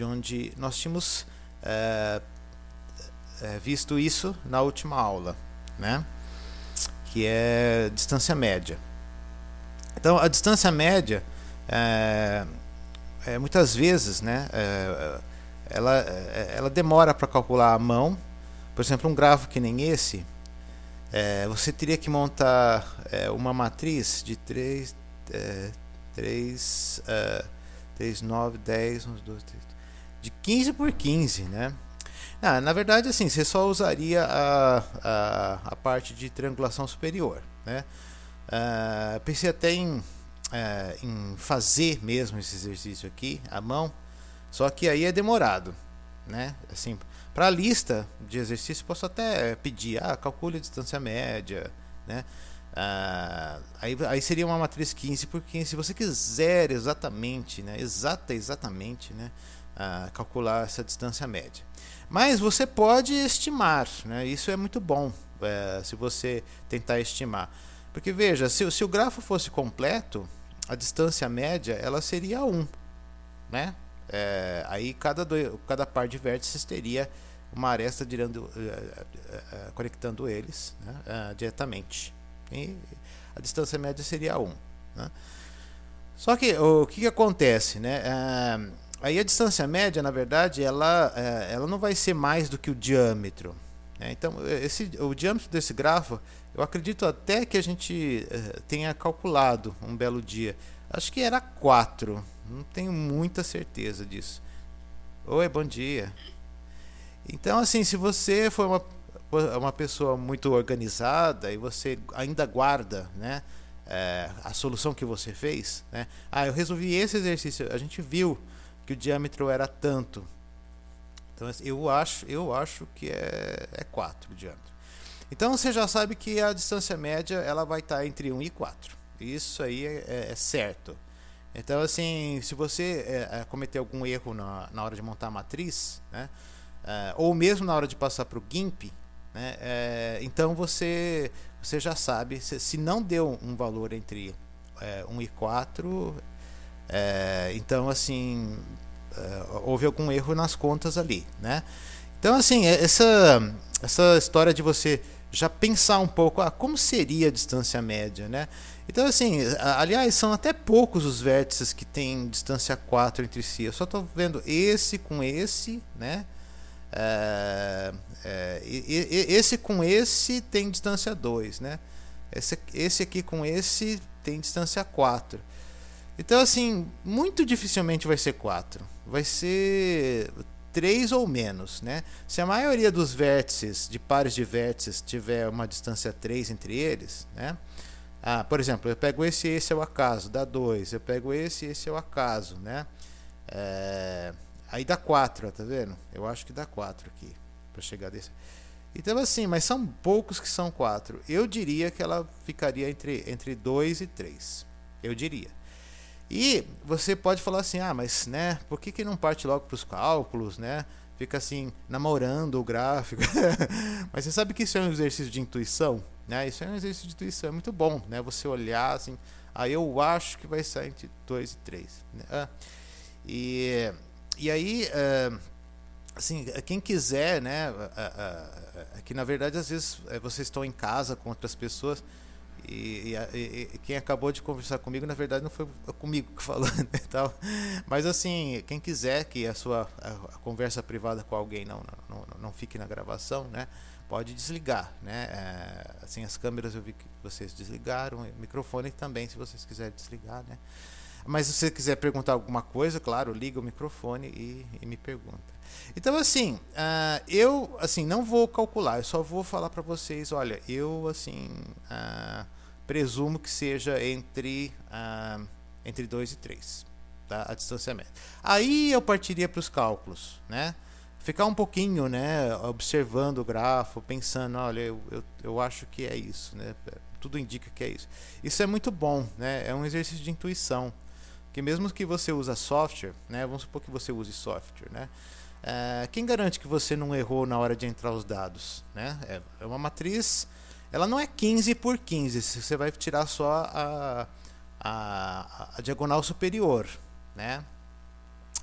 onde nós tínhamos visto isso na última aula, né? Que é distância média. Então, a distância média, muitas vezes, né, ela demora para calcular à mão. Por exemplo, um grafo que nem esse, você teria que montar uma matriz de 3, 9, 10, 11, 12, 13, de 15 por 15, né? Na verdade, assim, você só usaria a parte de triangulação superior, né? Pensei até em fazer mesmo esse exercício aqui à mão, só que aí é demorado, né? Assim, para a lista de exercícios posso até pedir, calcule a distância média, né? Aí seria uma matriz 15 por 15. Se você quiser exatamente, né, exatamente, né, calcular essa distância média. Mas você pode estimar, né? Isso é muito bom, se você tentar estimar. Porque veja, se o grafo fosse completo, a distância média ela seria 1, né? Aí cada par de vértices teria uma aresta conectando eles, né, diretamente. E a distância média seria 1, né? Só que o que acontece, né? Aí a distância média, na verdade, ela não vai ser mais do que o diâmetro, né? Então, o diâmetro desse grafo, eu acredito até que a gente tenha calculado um belo dia. Acho que era 4, não tenho muita certeza disso. Oi, bom dia. Então, assim, se você for uma pessoa muito organizada e você ainda guarda, né, a solução que você fez, né? Eu resolvi esse exercício, a gente viu que o diâmetro era tanto. Então, eu acho que é 4 o diâmetro. Então, você já sabe que a distância média ela vai estar entre 1 e 4. Isso aí é certo. Então, assim, se você cometer algum erro na hora de montar a matriz, né, ou mesmo na hora de passar para o GIMP, né, então você já sabe, se não deu um valor entre 1 e 4, então, assim, houve algum erro nas contas ali, né? Então, assim, essa história de você já pensar um pouco, como seria a distância média, né? Então, assim, aliás, são até poucos os vértices que têm distância 4 entre si. Eu só estou vendo esse com esse, né? Esse com esse tem distância 2, né? Esse aqui com esse tem distância 4. Então, assim, muito dificilmente vai ser 4. Vai ser 3 ou menos, né? Se a maioria dos vértices, de pares de vértices, tiver uma distância 3 entre eles, né? Por exemplo, eu pego esse é o acaso, dá 2. Eu pego esse é o acaso, né? Aí dá 4, tá vendo? Eu acho que dá 4 aqui, para chegar desse. Então, assim, mas são poucos que são 4. Eu diria que ela ficaria entre 2 e 3. Eu diria. E você pode falar assim, mas, né, por que não parte logo para os cálculos, né? Fica assim, namorando o gráfico. Mas você sabe que isso é um exercício de intuição, né? Isso é um exercício de intuição, é muito bom, né? Você olhar assim, eu acho que vai sair entre 2 e 3, né? E aí, assim, quem quiser, né, que na verdade às vezes vocês estão em casa com outras pessoas e quem acabou de conversar comigo, na verdade não foi comigo que falou, né, tal. Mas assim, quem quiser que a conversa privada com alguém não fique na gravação, né, pode desligar, né? Assim, as câmeras eu vi que vocês desligaram, o microfone também, se vocês quiserem desligar, né? Mas se você quiser perguntar alguma coisa, claro, liga o microfone e me pergunta. Então, assim, eu assim não vou calcular, eu só vou falar para vocês, olha, eu assim presumo que seja entre 2 e 3, tá? A distância média. Aí eu partiria para os cálculos, né? Ficar um pouquinho, né, observando o grafo, pensando, olha, eu acho que é isso, né? Tudo indica que é isso. Isso é muito bom, né? É um exercício de intuição. Que mesmo que você use software, né? Vamos supor que você use software, né? Quem garante que você não errou na hora de entrar os dados, né? É uma matriz, ela não é 15 por 15, você vai tirar só a diagonal superior, né?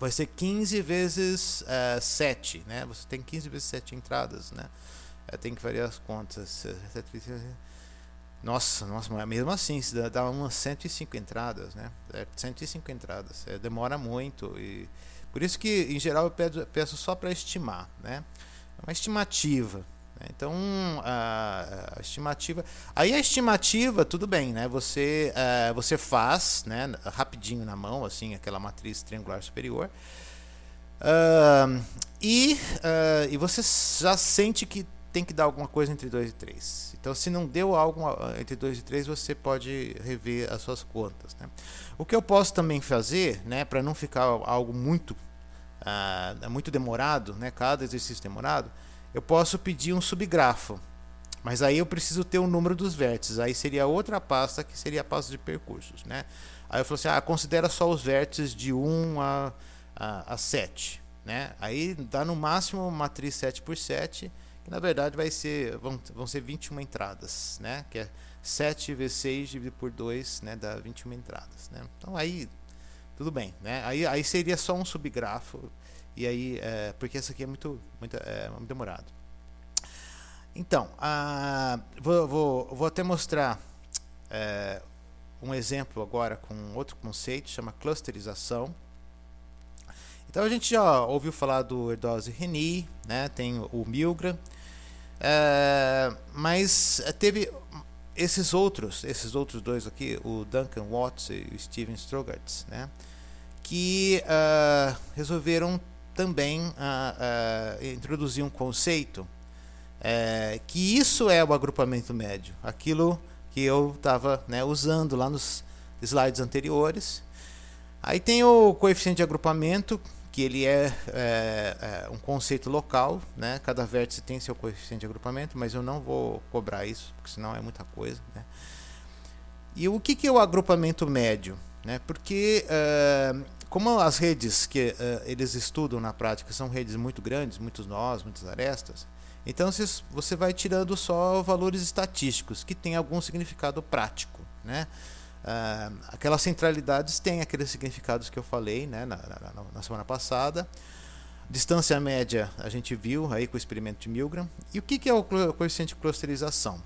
vai ser 15 vezes 7, né? Você tem 15 vezes 7 entradas, né? Tem que variar as contas. Nossa, mas mesmo assim, dá umas 105 entradas, né? 105 entradas. Demora muito. E por isso que, em geral, eu peço só para estimar, né? É uma estimativa. Então, a estimativa... Aí a estimativa, tudo bem, né? Você faz, né, rapidinho na mão, assim, aquela matriz triangular superior. E você já sente que tem que dar alguma coisa entre 2 e 3. Então, se não deu algo entre 2 e 3, você pode rever as suas contas, né? O que eu posso também fazer, né, para não ficar algo muito demorado, né, cada exercício demorado, eu posso pedir um subgrafo. Mas aí eu preciso ter o número dos vértices. Aí seria outra pasta, que seria a pasta de percursos, né? Aí eu falo assim, considera só os vértices de 1 a 7, né? Aí dá no máximo uma matriz 7 por 7, que na verdade vão ser 21 entradas, né? Que é 7 vezes 6 dividido por 2, né? Dá 21 entradas, né? Então aí, tudo bem, né? Aí seria só um subgrafo, e aí, porque esse aqui é muito demorado. Então, vou até mostrar um exemplo agora com outro conceito, chama clusterização. Então a gente já ouviu falar do Erdős-Rényi, né? Tem o Milgram, mas teve esses outros dois aqui, o Duncan Watts e o Steven Strogatz, né? Que resolveram também introduzir um conceito, que isso é o agrupamento médio, aquilo que eu estava, né, usando lá nos slides anteriores. Aí tem o coeficiente de agrupamento, que ele é um conceito local, né? Cada vértice tem seu coeficiente de agrupamento, mas eu não vou cobrar isso, porque senão é muita coisa, né? E o que é o agrupamento médio, né? Porque como as redes que eles estudam na prática são redes muito grandes, muitos nós, muitas arestas, então você vai tirando só valores estatísticos que têm algum significado prático, né? Aquelas centralidades têm aqueles significados que eu falei, né, na semana passada. Distância média a gente viu aí com o experimento de Milgram. E o que é o coeficiente de clusterização?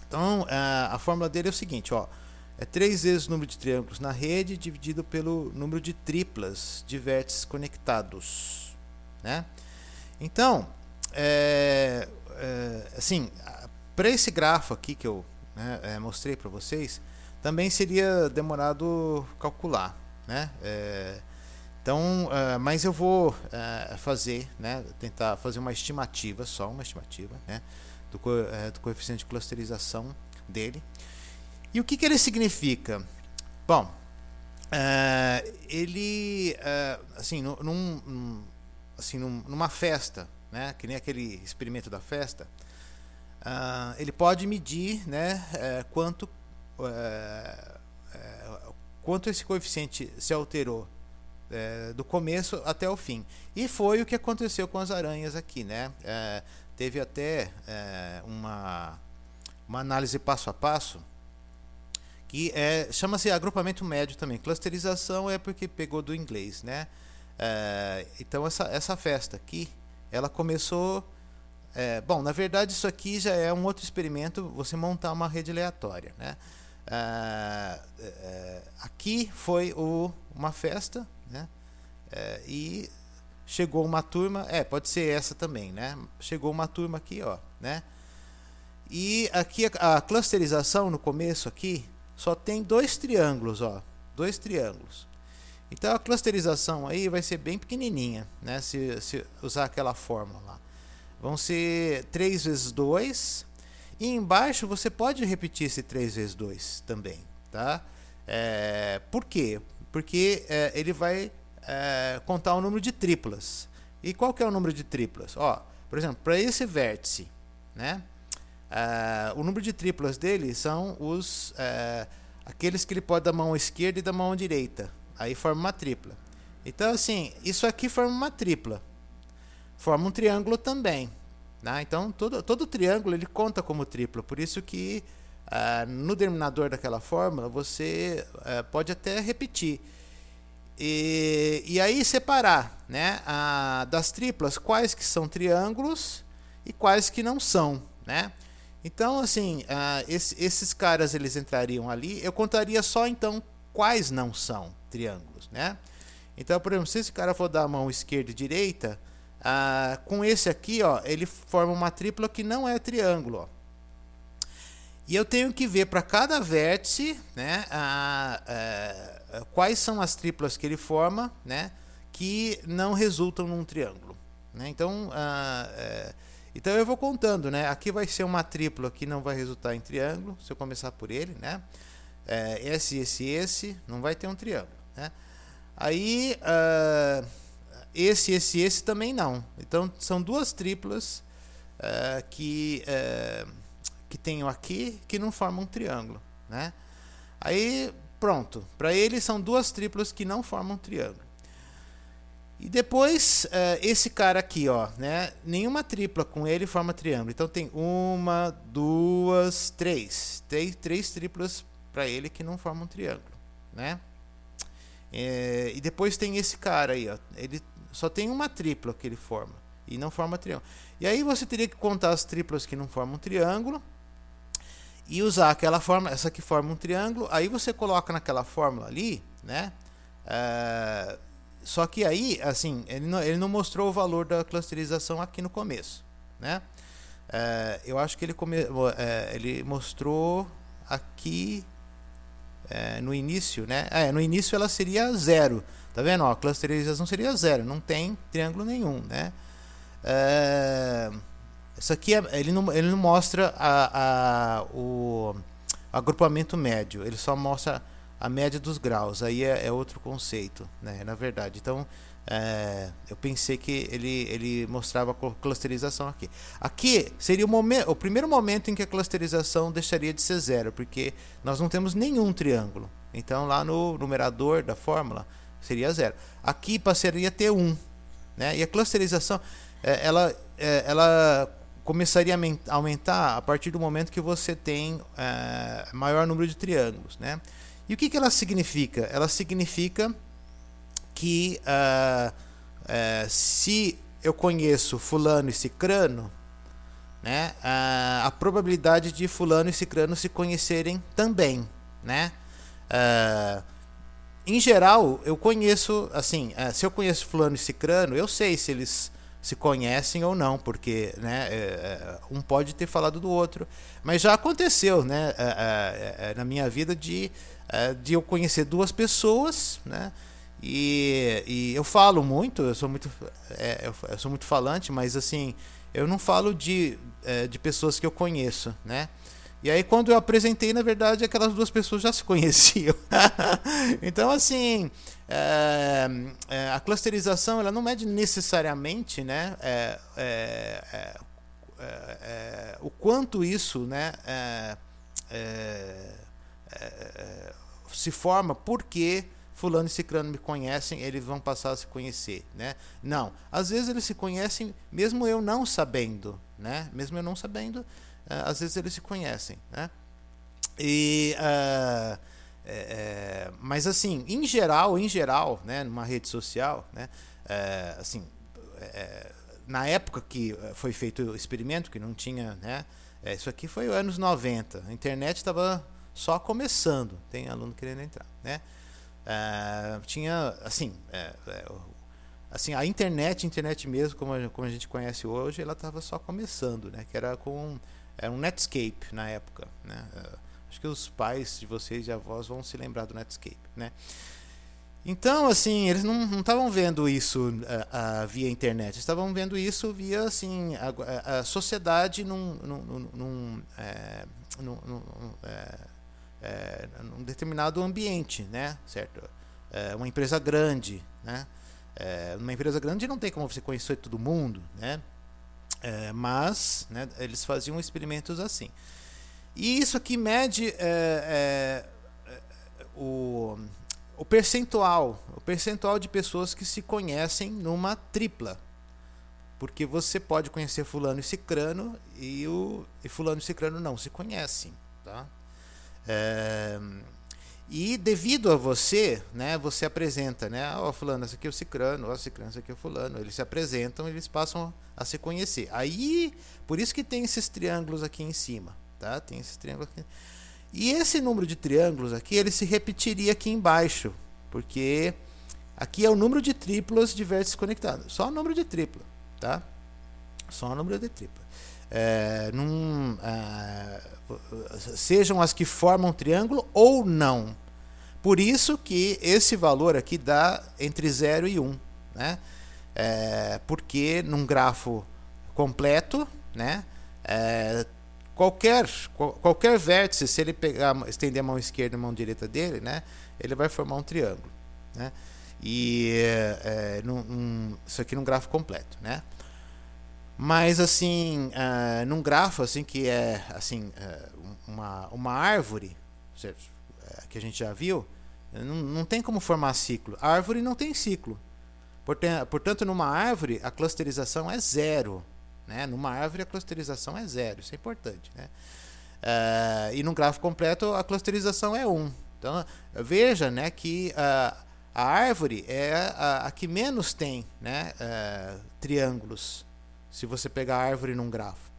Então a fórmula dele é o seguinte, é 3 vezes o número de triângulos na rede dividido pelo número de triplas de vértices conectados, né? Então assim, para esse grafo aqui que eu mostrei para vocês, também seria demorado calcular, né? Então, mas eu vou fazer, né? Tentar fazer uma estimativa, só uma estimativa, né? Do coeficiente de clusterização dele. E o que ele significa? Bom, ele, assim, numa festa, né? Que nem aquele experimento da festa, ele pode medir, né? Quanto esse coeficiente se alterou do começo até o fim. E foi o que aconteceu com as aranhas aqui, né? Teve até uma análise passo a passo que chama-se agrupamento médio também. Clusterização é porque pegou do inglês, né? Então essa festa aqui, ela começou... bom, na verdade isso aqui já é um outro experimento, você montar uma rede aleatória, né? Aqui foi uma festa, né? E chegou uma turma, pode ser essa também, né? Chegou uma turma aqui, né? E aqui a clusterização no começo aqui só tem 2 triângulos, 2 triângulos. Então a clusterização aí vai ser bem pequenininha, né? Se usar aquela fórmula lá, vão ser 3 vezes 2. E embaixo você pode repetir esse 3 vezes 2 também, tá? Por quê? Porque ele vai contar o número de triplas. E qual que é o número de triplas? Por exemplo, para esse vértice, né? O número de triplas dele são aqueles que ele pode da mão esquerda e da mão direita. Aí forma uma tripla. Então, assim, isso aqui forma uma tripla. Forma um triângulo também. Então todo triângulo ele conta como triplo, por isso que no denominador daquela fórmula você pode até repetir. E aí separar, né, das triplas quais que são triângulos e quais que não são, né? Então, assim, esses caras eles entrariam ali. Eu contaria só então quais não são triângulos, né? Então, por exemplo, se esse cara for dar a mão esquerda e direita, com esse aqui, ó, ele forma uma tripla que não é triângulo, ó. E eu tenho que ver para cada vértice, né, quais são as triplas que ele forma, né, que não resultam num triângulo, né? Então, então eu vou contando, né? Aqui vai ser uma tripla que não vai resultar em triângulo, se eu começar por ele, né? Esse, não vai ter um triângulo, né? Aí, esse também não. Então, são duas triplas que tenho aqui que não formam um triângulo, né? Aí, pronto. Para ele, são duas triplas que não formam um triângulo. E depois, esse cara aqui, ó, né? Nenhuma tripla com ele forma triângulo. Então, tem uma, duas, três. Tem três triplas para ele que não formam um triângulo, né? E depois tem esse cara aí, ó. Ele só tem uma tripla que ele forma e não forma triângulo. E aí você teria que contar as triplas que não formam um triângulo e usar aquela fórmula, essa que forma um triângulo. Aí você coloca naquela fórmula ali, né? Só que aí, assim, ele não mostrou o valor da clusterização aqui no começo, né? Eu acho que ele mostrou aqui no início, né? No início ela seria zero, tá vendo? Ó, a clusterização seria zero, não tem triângulo nenhum, né? Isso aqui ele não mostra o agrupamento médio, ele só mostra a média dos graus. Aí é outro conceito, né? Na verdade, então eu pensei que ele mostrava a clusterização aqui. Aqui seria o primeiro momento em que a clusterização deixaria de ser zero, porque nós não temos nenhum triângulo. Então lá no numerador da fórmula seria zero. Aqui passaria a ter 1, né? E a clusterização ela começaria a aumentar a partir do momento que você tem maior número de triângulos, né? E o que ela significa? Ela significa que se eu conheço fulano e cicrano, né, a probabilidade de fulano e cicrano se conhecerem também, né? Em geral, eu conheço, assim, se eu conheço fulano e cicrano, eu sei se eles se conhecem ou não, porque, né, um pode ter falado do outro, mas já aconteceu, né, na minha vida de eu conhecer duas pessoas, né, e eu falo muito, eu sou muito falante, mas assim, eu não falo de pessoas que eu conheço, né? E aí quando eu apresentei, na verdade, aquelas duas pessoas já se conheciam. Então, assim, a clusterização ela não mede necessariamente, né, o quanto isso, né, se forma porque fulano e cicrano me conhecem, eles vão passar a se conhecer, né? Não, às vezes eles se conhecem mesmo eu não sabendo, né? Mesmo eu não sabendo, às vezes eles se conhecem, né? Mas assim, em geral, né, numa rede social, né, assim, na época que foi feito o experimento, que não tinha, né, isso aqui foi anos 90, a internet estava só começando, tem aluno querendo entrar, né? Tinha, assim, assim, a internet mesmo, como a gente conhece hoje, ela estava só começando, né? Que era um Netscape na época, né? Acho que os pais de vocês e avós vão se lembrar do Netscape, né? Então, assim, eles não estavam vendo isso via internet, estavam vendo isso via, assim, a sociedade num determinado ambiente, né? Certo? Uma empresa grande, né? Uma empresa grande não tem como você conhecer todo mundo, né? Mas, né, eles faziam experimentos assim. E isso aqui mede o percentual de pessoas que se conhecem numa tripla. Porque você pode conhecer fulano e cicrano e fulano e cicrano não se conhecem, tá? E devido a você, né, você apresenta, né, ó, fulano, esse aqui é o cicrano, ó, cicrano, esse aqui é o fulano. Eles se apresentam, eles passam a se conhecer. Aí, por isso que tem esses triângulos aqui em cima, tá? Tem esses triângulos aqui. E esse número de triângulos aqui, ele se repetiria aqui embaixo, porque aqui é o número de triplas de vértices conectados. Só o número de tripla, tá? Só o número de tripla. Sejam as que formam triângulo ou não. Por isso que esse valor aqui dá entre 0 e 1, né? Porque num grafo completo, né? Qualquer vértice, se ele estender a mão esquerda e a mão direita dele, né? Ele vai formar um triângulo, né? E isso aqui num grafo completo, né? Mas assim, num grafo assim que é assim uma árvore, que a gente já viu, não tem como formar ciclo. A árvore não tem ciclo. Portanto, numa árvore a clusterização é 0, né? Numa árvore a clusterização é 0. Isso é importante, né? E num grafo completo a clusterização é 1. Então veja, né, que a árvore é a que menos tem, né, triângulos. Se você pegar a árvore num grafo,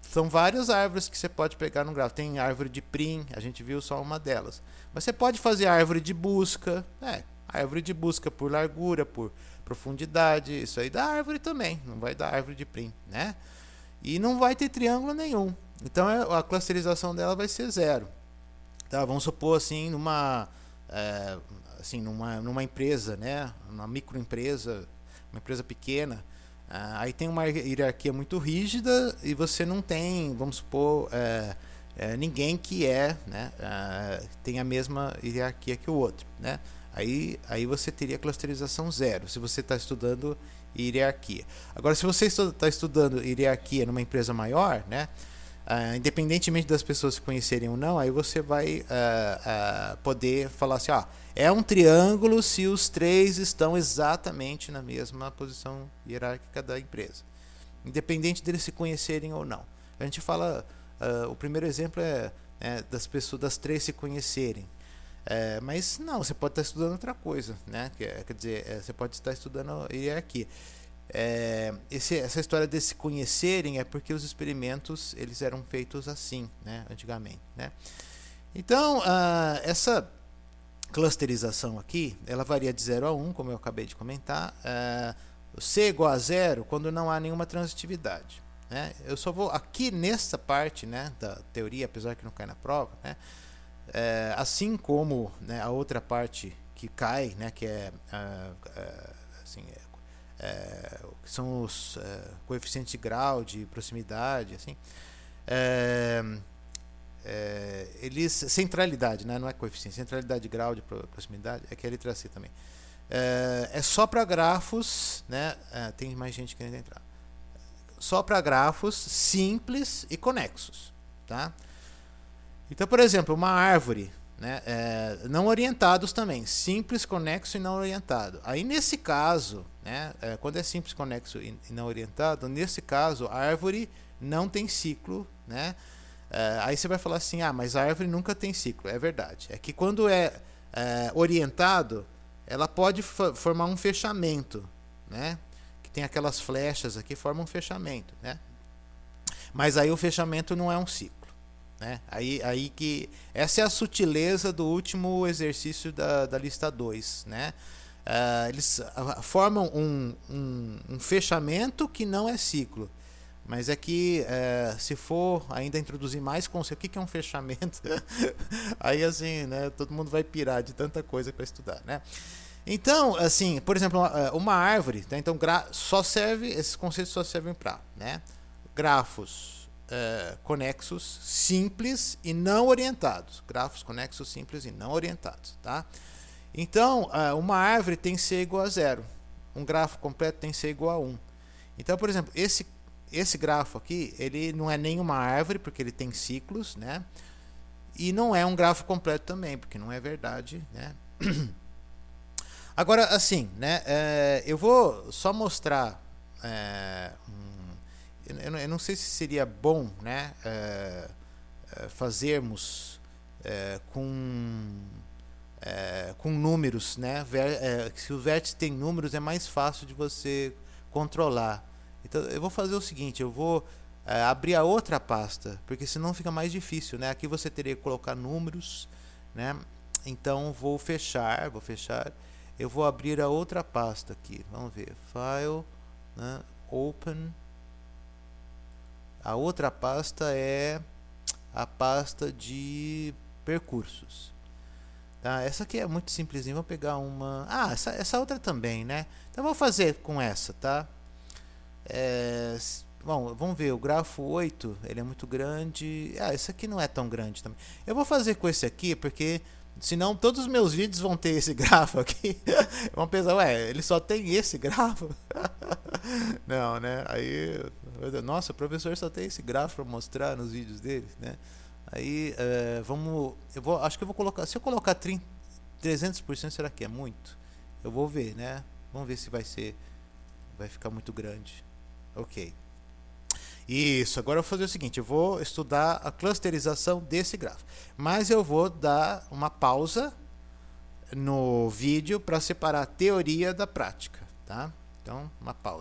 são várias árvores que você pode pegar num grafo. Tem árvore de prim, a gente viu só uma delas. Mas você pode fazer árvore de busca, árvore de busca por largura, por profundidade. Isso aí dá árvore também, não vai dar árvore de prim, né? E não vai ter triângulo nenhum. Então a clusterização dela vai ser 0. Tá? Vamos supor assim numa empresa, né? Uma microempresa, uma empresa pequena. Aí tem uma hierarquia muito rígida e você não tem, vamos supor, ninguém que né, tem a mesma hierarquia que o outro, né? Aí você teria clusterização 0, se você está estudando hierarquia. Agora, se você está estudando hierarquia numa empresa maior, né, independentemente das pessoas se conhecerem ou não, aí você vai poder falar assim, é um triângulo se os 3 estão exatamente na mesma posição hierárquica da empresa, independente deles se conhecerem ou não. A gente fala, o primeiro exemplo é das pessoas, das 3 se conhecerem, mas não, você pode estar estudando outra coisa, né? Quer dizer, você pode estar estudando hierarquia. Essa história de se conhecerem é porque os experimentos eles eram feitos assim, né, antigamente, né? Então essa clusterização aqui ela varia de 0 a 1, como eu acabei de comentar. C igual a 0 quando não há nenhuma transitividade, né? Eu só vou aqui nessa parte, né, da teoria, apesar que não cai na prova, né? Assim como, né, a outra parte que cai, né, que assim, que são os coeficientes de grau, de proximidade, assim, eles, centralidade, né, não é coeficiente, centralidade de grau de proximidade, é que é a letra C também, é só para grafos, né, tem mais gente querendo entrar, só para grafos simples e conexos, tá? Então, por exemplo, uma árvore, né, não orientados também, simples, conexo e não orientado. Aí nesse caso, né, quando é simples, conexo e não orientado, nesse caso a árvore não tem ciclo, né? Aí você vai falar assim, mas a árvore nunca tem ciclo. É verdade. É que quando é orientado, ela pode formar um fechamento, né? Que tem aquelas flechas aqui, formam um fechamento, né? Mas aí o fechamento não é um ciclo. Né? Aí que essa é a sutileza do último exercício da lista 2, né? Eles formam um fechamento que não é ciclo, mas é que se for ainda introduzir mais conceito, o que é um fechamento? Aí assim, né, todo mundo vai pirar de tanta coisa para estudar, né? Então, assim, por exemplo, uma árvore, tá? Então só serve, esses conceitos só servem para, né, grafos conexos simples e não orientados. Grafos conexos simples e não orientados, tá? Então, uma árvore tem C igual a 0. Um grafo completo tem C igual a 1. Então, por exemplo, esse grafo aqui, ele não é nem uma árvore, porque ele tem ciclos, né? E não é um grafo completo também, porque não é verdade, né? Agora, assim, né? Eu vou só mostrar eu não sei se seria bom, né, fazermos com números, né? Se o vértice tem números, é mais fácil de você controlar. Então eu vou fazer o seguinte, eu vou abrir a outra pasta, porque senão fica mais difícil, né? Aqui você teria que colocar números, né? Então vou fechar, eu vou abrir a outra pasta aqui, vamos ver, File, né? Open. A outra pasta é a pasta de percursos. Tá? Essa aqui é muito simplesinha. Vou pegar uma. Essa outra também, né? Então vou fazer com essa, tá? Bom, vamos ver. O grafo 8 ele é muito grande. Esse aqui não é tão grande também. Eu vou fazer com esse aqui porque senão todos os meus vídeos vão ter esse grafo aqui. Vão pensar, ele só tem esse grafo? Não, né? Aí, nossa, o professor só tem esse gráfico para mostrar nos vídeos dele, né? Aí, acho que eu vou colocar, se eu colocar 300%, será que é muito? Eu vou ver, né? Vamos ver se vai ficar muito grande. Ok. Isso, agora eu vou fazer o seguinte, eu vou estudar a clusterização desse gráfico, mas eu vou dar uma pausa no vídeo para separar a teoria da prática, tá? Então, uma pausa.